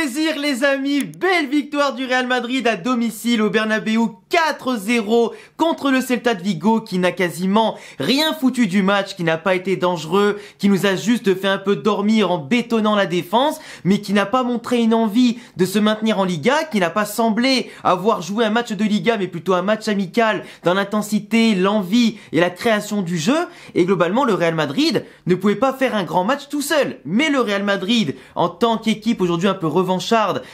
plaisir les amis, belle victoire du Real Madrid à domicile au Bernabéu 4-0 contre le Celta de Vigo qui n'a quasiment rien foutu du match, qui n'a pas été dangereux, qui nous a juste fait un peu dormir en bétonnant la défense, mais qui n'a pas montré une envie de se maintenir en Liga, qui n'a pas semblé avoir joué un match de Liga mais plutôt un match amical dans l'intensité, l'envie et la création du jeu. Et globalement le Real Madrid ne pouvait pas faire un grand match tout seul, mais le Real Madrid en tant qu'équipe aujourd'hui un peu revancharde,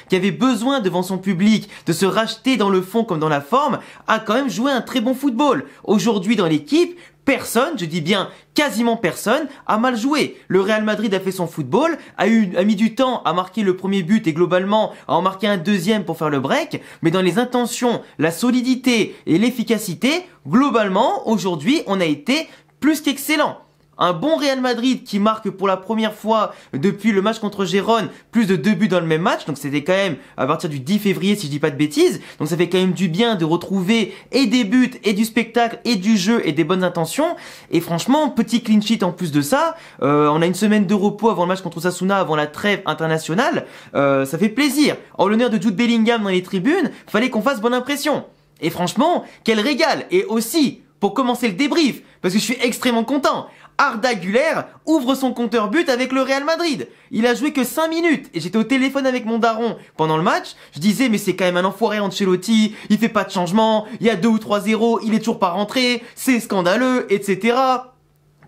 qui avait besoin devant son public de se racheter dans le fond comme dans la forme, a quand même joué un très bon football. Aujourd'hui dans l'équipe, personne, je dis bien quasiment personne, a mal joué. Le Real Madrid a fait son football, a mis du temps à marquer le premier but et globalement à en marquer un deuxième pour faire le break, mais dans les intentions, la solidité et l'efficacité, globalement aujourd'hui on a été plus qu'excellent. Un bon Real Madrid qui marque pour la première fois depuis le match contre Gérone plus de 2 buts dans le même match. Donc c'était quand même à partir du 10 février si je dis pas de bêtises. Donc ça fait quand même du bien de retrouver et des buts et du spectacle et du jeu et des bonnes intentions. Et franchement, petit clean sheet en plus de ça. On a une semaine de repos avant le match contre Osasuna, avant la trêve internationale. Ça fait plaisir. En l'honneur de Jude Bellingham dans les tribunes, fallait qu'on fasse bonne impression. Et franchement, quel régal. Et aussi, pour commencer le débrief, parce que je suis extrêmement content, Arda Güler ouvre son compteur but avec le Real Madrid. Il a joué que 5 minutes et j'étais au téléphone avec mon daron pendant le match. Je disais mais c'est quand même un enfoiré Ancelotti, il fait pas de changement, il y a 2 ou 3-0, il est toujours pas rentré, c'est scandaleux, etc.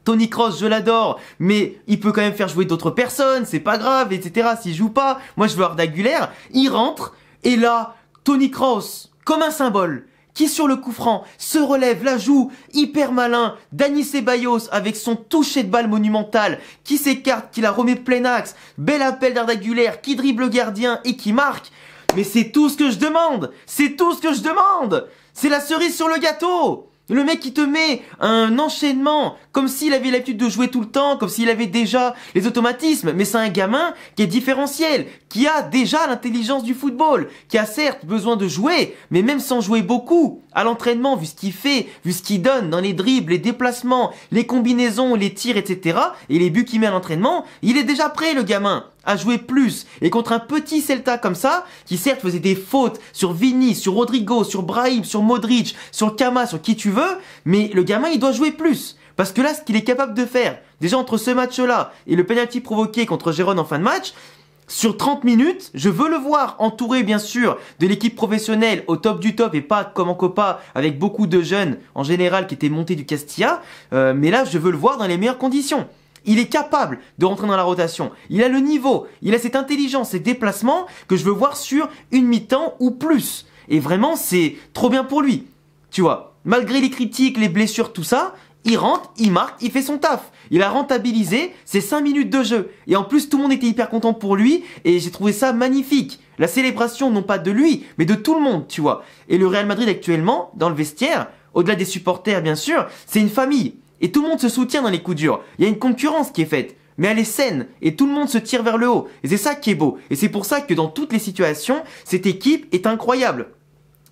Tony Kroos, je l'adore, mais il peut quand même faire jouer d'autres personnes, c'est pas grave, etc. S'il joue pas, moi je veux Arda Güler, il rentre et là, Tony Kroos, comme un symbole, qui sur le coup franc se relève, la joue, hyper malin, Dani Ceballos avec son toucher de balle monumental, qui s'écarte, qui la remet plein axe, bel appel d'Arda Güler, qui dribble le gardien et qui marque. Mais c'est tout ce que je demande, c'est tout ce que je demande, c'est la cerise sur le gâteau. Le mec qui te met un enchaînement, comme s'il avait l'habitude de jouer tout le temps, comme s'il avait déjà les automatismes, mais c'est un gamin qui est différentiel, qui a déjà l'intelligence du football, qui a certes besoin de jouer, mais même sans jouer beaucoup, à l'entraînement, vu ce qu'il fait, vu ce qu'il donne dans les dribbles, les déplacements, les combinaisons, les tirs, etc., et les buts qu'il met à l'entraînement, il est déjà prêt le gamin à jouer plus. Et contre un petit Celta comme ça, qui certes faisait des fautes sur Vini, sur Rodrigo, sur Brahim, sur Modric, sur Kama, sur qui tu veux, mais le gamin il doit jouer plus. Parce que là, ce qu'il est capable de faire, déjà entre ce match-là et le penalty provoqué contre Gérone en fin de match, sur 30 minutes, je veux le voir entouré bien sûr de l'équipe professionnelle au top du top et pas comme en Copa avec beaucoup de jeunes en général qui étaient montés du Castilla, mais là je veux le voir dans les meilleures conditions. Il est capable de rentrer dans la rotation, il a le niveau, il a cette intelligence, ces déplacements que je veux voir sur une mi-temps ou plus. Et vraiment c'est trop bien pour lui, tu vois. Malgré les critiques, les blessures, tout ça, il rentre, il marque, il fait son taf. Il a rentabilisé ses 5 minutes de jeu. Et en plus, tout le monde était hyper content pour lui. Et j'ai trouvé ça magnifique. La célébration, non pas de lui, mais de tout le monde, tu vois. Et le Real Madrid actuellement, dans le vestiaire, au-delà des supporters, bien sûr, c'est une famille. Et tout le monde se soutient dans les coups durs. Il y a une concurrence qui est faite. Mais elle est saine. Et tout le monde se tire vers le haut. Et c'est ça qui est beau. Et c'est pour ça que dans toutes les situations, cette équipe est incroyable.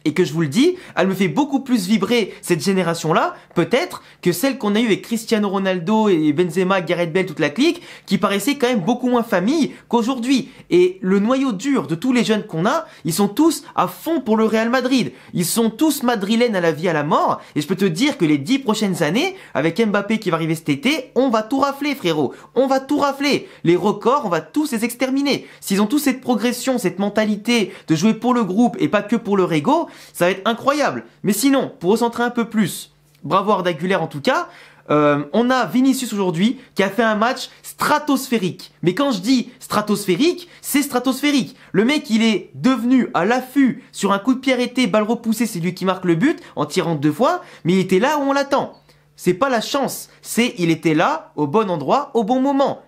Et que je vous le dis, elle me fait beaucoup plus vibrer cette génération-là, peut-être, que celle qu'on a eue avec Cristiano Ronaldo et Benzema, Gareth Bale, toute la clique, qui paraissait quand même beaucoup moins famille qu'aujourd'hui. Et le noyau dur de tous les jeunes qu'on a, ils sont tous à fond pour le Real Madrid. Ils sont tous madrilènes à la vie, à la mort. Et je peux te dire que les 10 prochaines années, avec Mbappé qui va arriver cet été, on va tout rafler, frérot. On va tout rafler. Les records, on va tous les exterminer. S'ils ont tous cette progression, cette mentalité de jouer pour le groupe et pas que pour leur ego, ça va être incroyable. Mais sinon, pour recentrer un peu plus, bravo Arda Güler en tout cas, on a Vinicius aujourd'hui qui a fait un match stratosphérique. Mais quand je dis stratosphérique, c'est stratosphérique. Le mec, il est devenu à l'affût sur un coup de pied arrêté, balle repoussée, c'est lui qui marque le but en tirant 2 fois, mais il était là où on l'attend. C'est pas la chance, c'est il était là au bon endroit, au bon moment.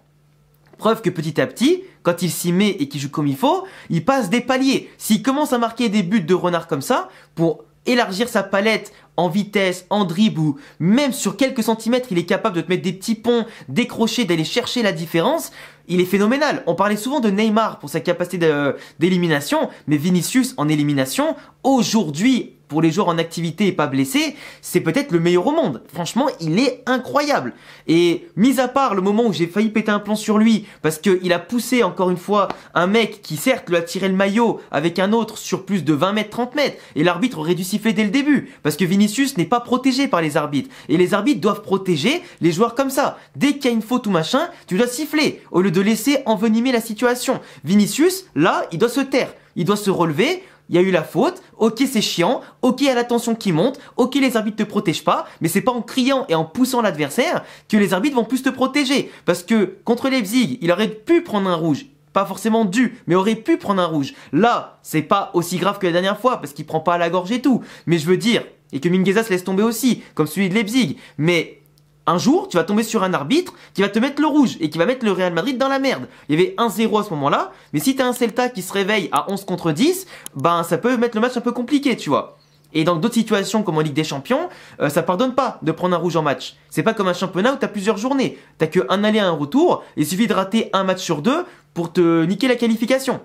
Preuve que petit à petit, quand il s'y met et qu'il joue comme il faut, il passe des paliers. S'il commence à marquer des buts de renard comme ça, pour élargir sa palette en vitesse, en dribble ou même sur quelques centimètres, il est capable de te mettre des petits ponts, décrocher, d'aller chercher la différence. Il est phénoménal. On parlait souvent de Neymar pour sa capacité d'élimination, mais Vinicius en élimination, aujourd'hui, pour les joueurs en activité et pas blessés, c'est peut-être le meilleur au monde. Franchement, il est incroyable. Et mis à part le moment où j'ai failli péter un plomb sur lui, parce qu'il a poussé encore une fois un mec qui certes lui a tiré le maillot avec un autre sur plus de 20 mètres, 30 mètres, et l'arbitre aurait dû siffler dès le début, parce que Vinicius n'est pas protégé par les arbitres. Et les arbitres doivent protéger les joueurs comme ça. Dès qu'il y a une faute ou machin, tu dois siffler, au lieu de laisser envenimer la situation. Vinicius, là, il doit se taire. Il doit se relever. Il y a eu la faute, ok c'est chiant, ok il y a la tension qui monte, ok les arbitres te protègent pas, mais c'est pas en criant et en poussant l'adversaire que les arbitres vont plus te protéger. Parce que contre Leipzig, il aurait pu prendre un rouge. Pas forcément dû, mais aurait pu prendre un rouge. Là, c'est pas aussi grave que la dernière fois, parce qu'il prend pas à la gorge et tout. Mais je veux dire, et que Mingueza se laisse tomber aussi, comme celui de Leipzig. Mais un jour, tu vas tomber sur un arbitre qui va te mettre le rouge et qui va mettre le Real Madrid dans la merde. Il y avait 1-0 à ce moment-là, mais si t'as un Celta qui se réveille à 11 contre 10, ben ça peut mettre le match un peu compliqué, tu vois. Et dans d'autres situations, comme en Ligue des Champions, ça pardonne pas de prendre un rouge en match. C'est pas comme un championnat où t'as plusieurs journées. T'as que un aller et un retour, il suffit de rater un match sur deux pour te niquer la qualification.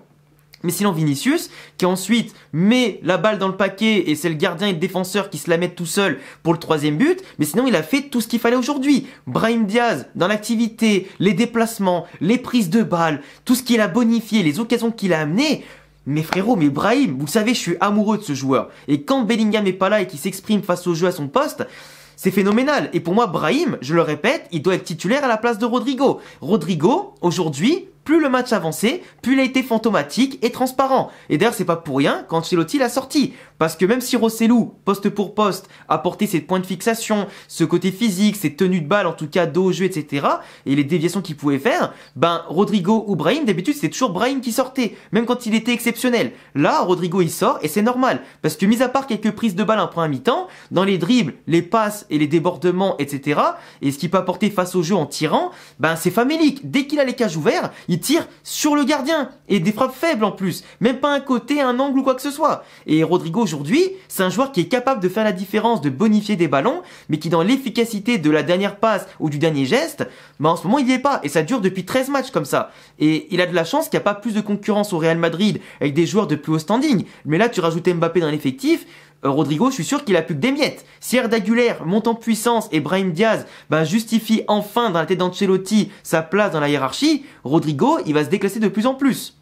Mais sinon Vinicius, qui ensuite met la balle dans le paquet et c'est le gardien et le défenseur qui se la mettent tout seul pour le troisième but, mais sinon il a fait tout ce qu'il fallait aujourd'hui. Brahim Diaz, dans l'activité, les déplacements, les prises de balles, tout ce qu'il a bonifié, les occasions qu'il a amenées. Mais frérot, mais Brahim, vous savez, je suis amoureux de ce joueur. Et quand Bellingham n'est pas là et qu'il s'exprime face au jeu à son poste, c'est phénoménal. Et pour moi, Brahim, je le répète, il doit être titulaire à la place de Rodrigo. Rodrigo, aujourd'hui, plus le match avançait, plus il a été fantomatique et transparent. Et d'ailleurs, c'est pas pour rien qu'Ancelotti l'a sorti. Parce que même si Rossellou, poste pour poste, a porté ses points de fixation, ce côté physique, ses tenues de balle, en tout cas dos au jeu, etc., et les déviations qu'il pouvait faire, ben Rodrigo ou Brahim, d'habitude, c'est toujours Brahim qui sortait, même quand il était exceptionnel. Là, Rodrigo, il sort, et c'est normal. Parce que mis à part quelques prises de balle en première mi-temps, dans les dribbles, les passes et les débordements, etc., et ce qu'il peut apporter face au jeu en tirant, ben c'est famélique. Dès qu'il a les cages ouverts, il tire sur le gardien, et des frappes faibles en plus, même pas un côté, un angle ou quoi que ce soit. Et Rodrigo aujourd'hui, c'est un joueur qui est capable de faire la différence, de bonifier des ballons, mais qui dans l'efficacité de la dernière passe ou du dernier geste, ben en ce moment il n'y est pas, et ça dure depuis 13 matchs comme ça. Et il a de la chance qu'il n'y a pas plus de concurrence au Real Madrid avec des joueurs de plus haut standing, mais là tu rajoutes Mbappé dans l'effectif, Rodrigo, je suis sûr qu'il a plus que des miettes. Si Arda Güler monte en puissance et Brahim Diaz justifie enfin dans la tête d'Ancelotti sa place dans la hiérarchie, Rodrigo, il va se déclasser de plus en plus.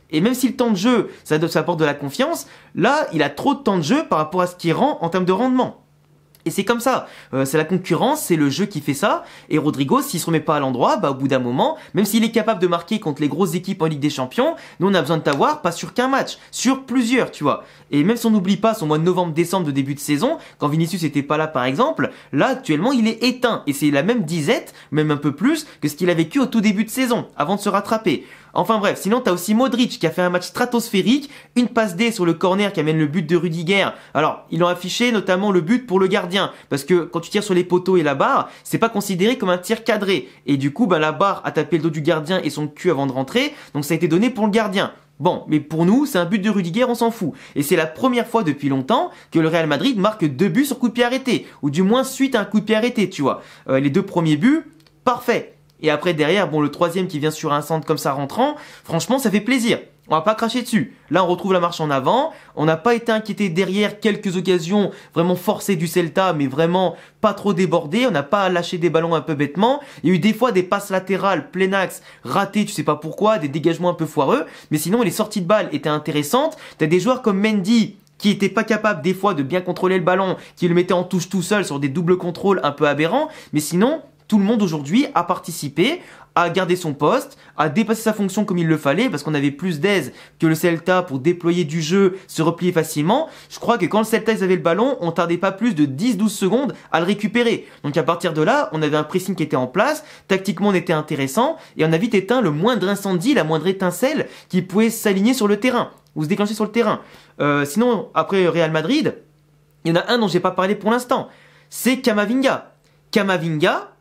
Et même si le temps de jeu, ça apporte de la confiance, là, il a trop de temps de jeu par rapport à ce qu'il rend en termes de rendement. Et c'est comme ça, c'est la concurrence, c'est le jeu qui fait ça, et Rodrigo, s'il se remet pas à l'endroit, au bout d'un moment, même s'il est capable de marquer contre les grosses équipes en Ligue des Champions, nous on a besoin de t'avoir, pas sur qu'un match, sur plusieurs, tu vois. Et même si on n'oublie pas son mois de novembre-décembre de début de saison, quand Vinicius était pas là par exemple, là actuellement il est éteint, et c'est la même disette, même un peu plus, que ce qu'il a vécu au tout début de saison, avant de se rattraper. Enfin bref, sinon t'as aussi Modric qui a fait un match stratosphérique, une passe D sur le corner qui amène le but de Rudiger. Alors, ils ont affiché notamment le but pour le gardien, parce que quand tu tires sur les poteaux et la barre, c'est pas considéré comme un tir cadré. Et du coup, la barre a tapé le dos du gardien et son cul avant de rentrer, donc ça a été donné pour le gardien. Bon, mais pour nous, c'est un but de Rudiger, on s'en fout. Et c'est la première fois depuis longtemps que le Real Madrid marque 2 buts sur coup de pied arrêté, ou du moins suite à un coup de pied arrêté, tu vois. Les 2 premiers buts, parfait. Et après derrière, le troisième qui vient sur un centre comme ça rentrant, franchement ça fait plaisir. On va pas cracher dessus. Là on retrouve la marche en avant, on n'a pas été inquiété derrière quelques occasions vraiment forcées du Celta, mais vraiment pas trop débordé, on n'a pas lâché des ballons un peu bêtement. Il y a eu des fois des passes latérales, plein axe, ratées, tu sais pas pourquoi, des dégagements un peu foireux, mais sinon les sorties de balles étaient intéressantes. T'as des joueurs comme Mendy, qui était pas capable des fois de bien contrôler le ballon, qui le mettait en touche tout seul sur des doubles contrôles un peu aberrants, mais sinon tout le monde aujourd'hui a participé, a gardé son poste, a dépassé sa fonction comme il le fallait, parce qu'on avait plus d'aise que le Celta pour déployer du jeu, se replier facilement. Je crois que quand le Celta ils avaient le ballon, on tardait pas plus de 10-12 secondes à le récupérer. Donc à partir de là, on avait un pressing qui était en place, tactiquement on était intéressant, et on a vite éteint le moindre incendie, la moindre étincelle qui pouvait s'aligner sur le terrain, ou se déclencher sur le terrain. Sinon, après Real Madrid, il y en a un dont j'ai pas parlé pour l'instant, c'est Camavinga. Camavinga,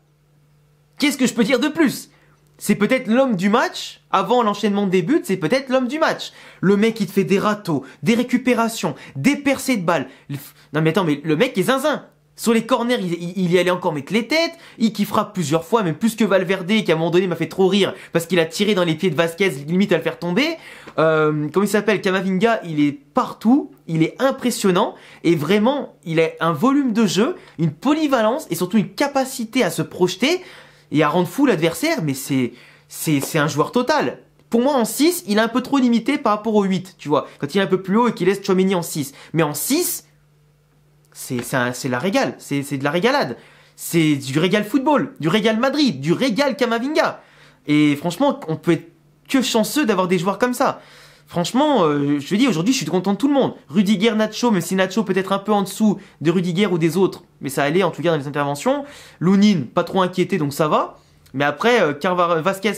qu'est-ce que je peux dire de plus? C'est peut-être l'homme du match, avant l'enchaînement des buts, c'est peut-être l'homme du match. Le mec qui te fait des râteaux, des récupérations, des percées de balles. Non mais attends, mais le mec est zinzin. Sur les corners, il y allait encore mettre les têtes, qui frappe plusieurs fois, même plus que Valverde, qui à un moment donné m'a fait trop rire, parce qu'il a tiré dans les pieds de Vasquez, limite à le faire tomber. Comment il s'appelle? Camavinga, il est partout, il est impressionnant, et vraiment, il a un volume de jeu, une polyvalence, et surtout une capacité à se projeter, et à rendre fou l'adversaire, mais c'est un joueur total. Pour moi, en 6, il est un peu trop limité par rapport au 8, tu vois, quand il est un peu plus haut et qu'il laisse Tchouaméni en 6. Mais en 6, c'est la régale, c'est de la régalade. C'est du régal football, du régal Madrid, du régal Camavinga. Et franchement, on peut être que chanceux d'avoir des joueurs comme ça. Franchement, je te dis, aujourd'hui, je suis content de tout le monde. Rudiger, Nacho, même si Nacho peut être un peu en dessous de Rudiger ou des autres, mais ça allait en tout cas dans les interventions. Lunin, pas trop inquiété, donc ça va. Mais après, Vasquez,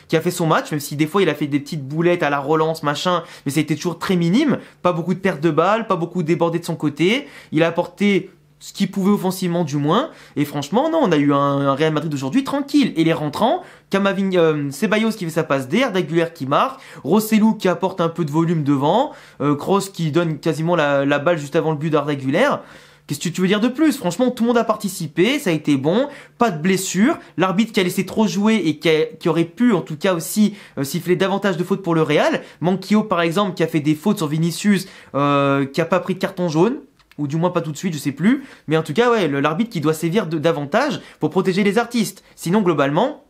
qui a fait son match, même si des fois il a fait des petites boulettes à la relance, machin, mais ça a été toujours très minime. Pas beaucoup de pertes de balles, pas beaucoup débordé de son côté. Il a apporté ce qu'il pouvait offensivement du moins. Et franchement, non, on a eu un Real Madrid d'aujourd'hui tranquille. Et les rentrants, Ceballos qui fait sa passe D, Arda Güler qui marque, Rossellou qui apporte un peu de volume devant, Kroos qui donne quasiment la balle juste avant le but d'Arda Güler. Qu'est-ce que tu veux dire de plus? Franchement, tout le monde a participé, ça a été bon, pas de blessure. L'arbitre qui a laissé trop jouer et qui aurait pu, en tout cas aussi, siffler davantage de fautes pour le Real. Manquillo, par exemple, qui a fait des fautes sur Vinicius, qui a pas pris de carton jaune. Ou du moins pas tout de suite, je sais plus. Mais en tout cas, ouais, l'arbitre qui doit sévir davantage pour protéger les artistes. Sinon, globalement,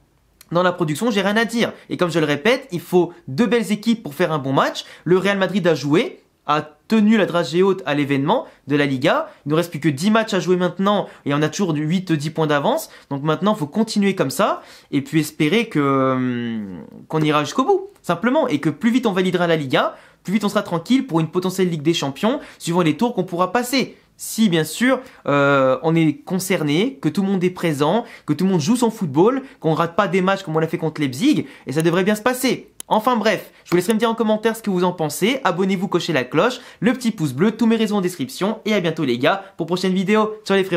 dans la production, j'ai rien à dire. Et comme je le répète, il faut deux belles équipes pour faire un bon match. Le Real Madrid a joué, a tenu la dragée haute à l'événement de la Liga. Il ne reste plus que 10 matchs à jouer maintenant et on a toujours 8-10 points d'avance. Donc maintenant, il faut continuer comme ça et puis espérer qu'on ira jusqu'au bout, simplement. Et que plus vite on validera la Liga, plus vite on sera tranquille pour une potentielle Ligue des Champions, suivant les tours qu'on pourra passer. Si bien sûr on est concerné, que tout le monde est présent, que tout le monde joue son football, qu'on ne rate pas des matchs comme on l'a fait contre Leipzig, et ça devrait bien se passer. Enfin bref, je vous laisserai me dire en commentaire ce que vous en pensez, abonnez-vous, cochez la cloche, le petit pouce bleu, tous mes réseaux en description, et à bientôt les gars pour prochaine vidéo. Ciao les frérots.